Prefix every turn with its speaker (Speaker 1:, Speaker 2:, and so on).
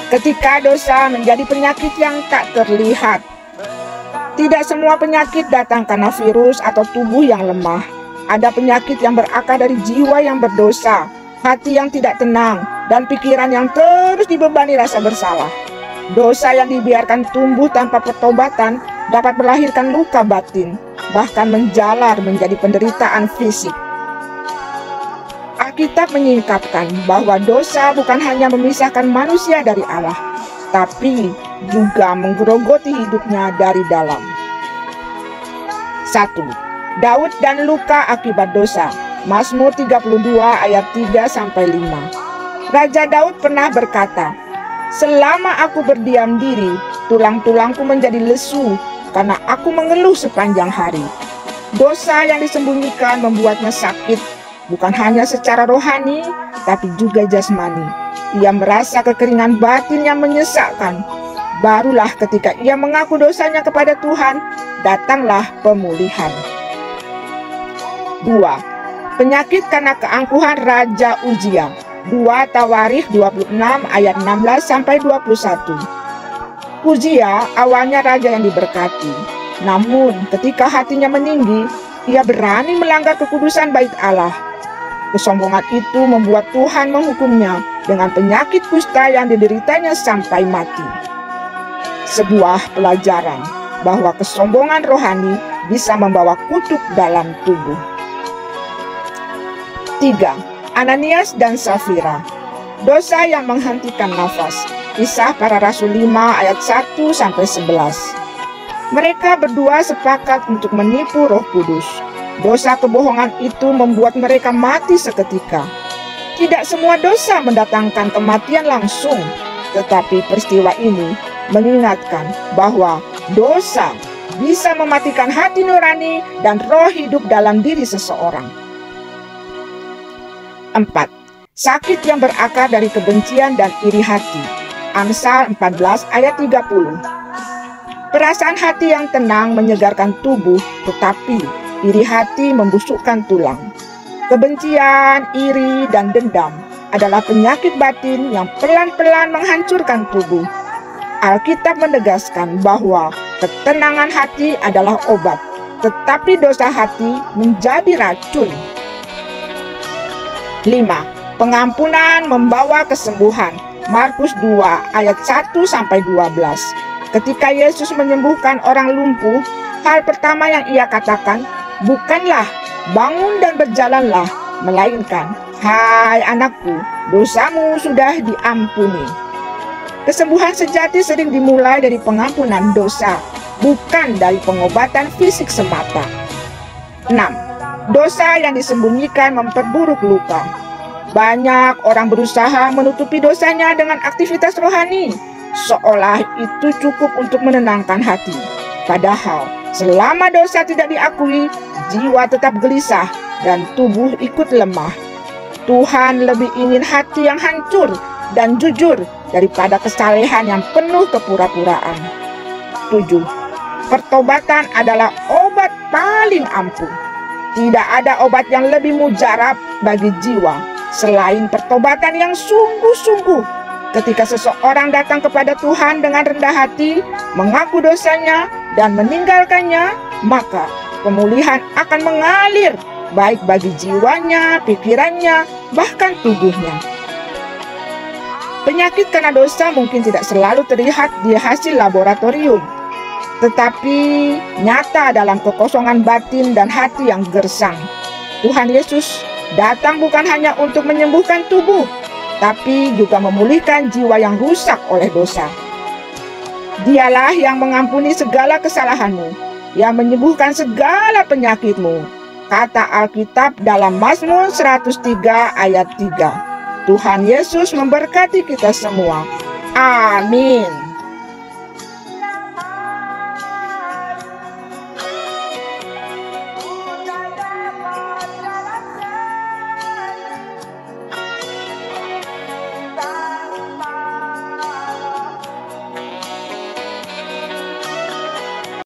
Speaker 1: Ketika dosa menjadi penyakit yang tak terlihat. Tidak semua penyakit datang karena virus atau tubuh yang lemah. Ada penyakit yang berakar dari jiwa yang berdosa, hati yang tidak tenang, dan pikiran yang terus dibebani rasa bersalah. Dosa yang dibiarkan tumbuh tanpa pertobatan dapat melahirkan luka batin, bahkan menjalar menjadi penderitaan fisik. Alkitab menyingkapkan bahwa dosa bukan hanya memisahkan manusia dari Allah, tapi juga menggerogoti hidupnya dari dalam. 1. Daud dan luka akibat dosa. Mazmur 32 ayat 3-5. Raja Daud pernah berkata, "Selama aku berdiam diri, tulang-tulangku menjadi lesu karena aku mengeluh sepanjang hari." Dosa yang disembunyikan membuatnya sakit, bukan hanya secara rohani, tapi juga jasmani. Ia merasa kekeringan batin yang menyesakkan. Barulah ketika ia mengaku dosanya kepada Tuhan, datanglah pemulihan. 2. Penyakit karena keangkuhan Raja Uzia. 2 Tawarikh 26 ayat 16-21. Uzia awalnya raja yang diberkati. Namun ketika hatinya meninggi, ia berani melanggar kekudusan bait Allah. Kesombongan itu membuat Tuhan menghukumnya dengan penyakit kusta yang dideritanya sampai mati. Sebuah pelajaran bahwa kesombongan rohani bisa membawa kutuk dalam tubuh. 3. Ananias dan Safira. Dosa yang menghentikan nafas. Kisah Para Rasul 5 ayat 1-11. Mereka berdua sepakat untuk menipu Roh Kudus. Dosa kebohongan itu membuat mereka mati seketika. Tidak semua dosa mendatangkan kematian langsung, tetapi peristiwa ini mengingatkan bahwa dosa bisa mematikan hati nurani dan roh hidup dalam diri seseorang. 4. Sakit yang berakar dari kebencian dan iri hati. Amsal 14 ayat 30. Perasaan hati yang tenang menyegarkan tubuh, tetapi iri hati membusukkan tulang. Kebencian, iri, dan dendam adalah penyakit batin yang pelan-pelan menghancurkan tubuh. Alkitab menegaskan bahwa ketenangan hati adalah obat, tetapi dosa hati menjadi racun. 5. Pengampunan membawa kesembuhan. Markus 2 ayat 1-12. Ketika Yesus menyembuhkan orang lumpuh, hal pertama yang ia katakan bukanlah "bangun dan berjalanlah", melainkan "Hai anakku, dosamu sudah diampuni." Kesembuhan sejati sering dimulai dari pengampunan dosa, bukan dari pengobatan fisik semata. 6. Dosa yang disembunyikan memperburuk luka. Banyak orang berusaha menutupi dosanya dengan aktivitas rohani, seolah itu cukup untuk menenangkan hati. Padahal, selama dosa tidak diakui, jiwa tetap gelisah dan tubuh ikut lemah. Tuhan lebih ingin hati yang hancur dan jujur daripada kesalehan yang penuh kepura-puraan. 7. Pertobatan adalah obat paling ampuh. Tidak ada obat yang lebih mujarab bagi jiwa selain pertobatan yang sungguh-sungguh. Ketika seseorang datang kepada Tuhan dengan rendah hati, mengaku dosanya, dan meninggalkannya, maka pemulihan akan mengalir baik bagi jiwanya, pikirannya, bahkan tubuhnya. Penyakit karena dosa mungkin tidak selalu terlihat di hasil laboratorium, tetapi nyata dalam kekosongan batin dan hati yang gersang. Tuhan Yesus datang bukan hanya untuk menyembuhkan tubuh, tapi juga memulihkan jiwa yang rusak oleh dosa. Dialah yang mengampuni segala kesalahanmu, yang menyembuhkan segala penyakitmu, kata Alkitab dalam Mazmur 103 ayat 3. Tuhan Yesus memberkati kita semua. Amin.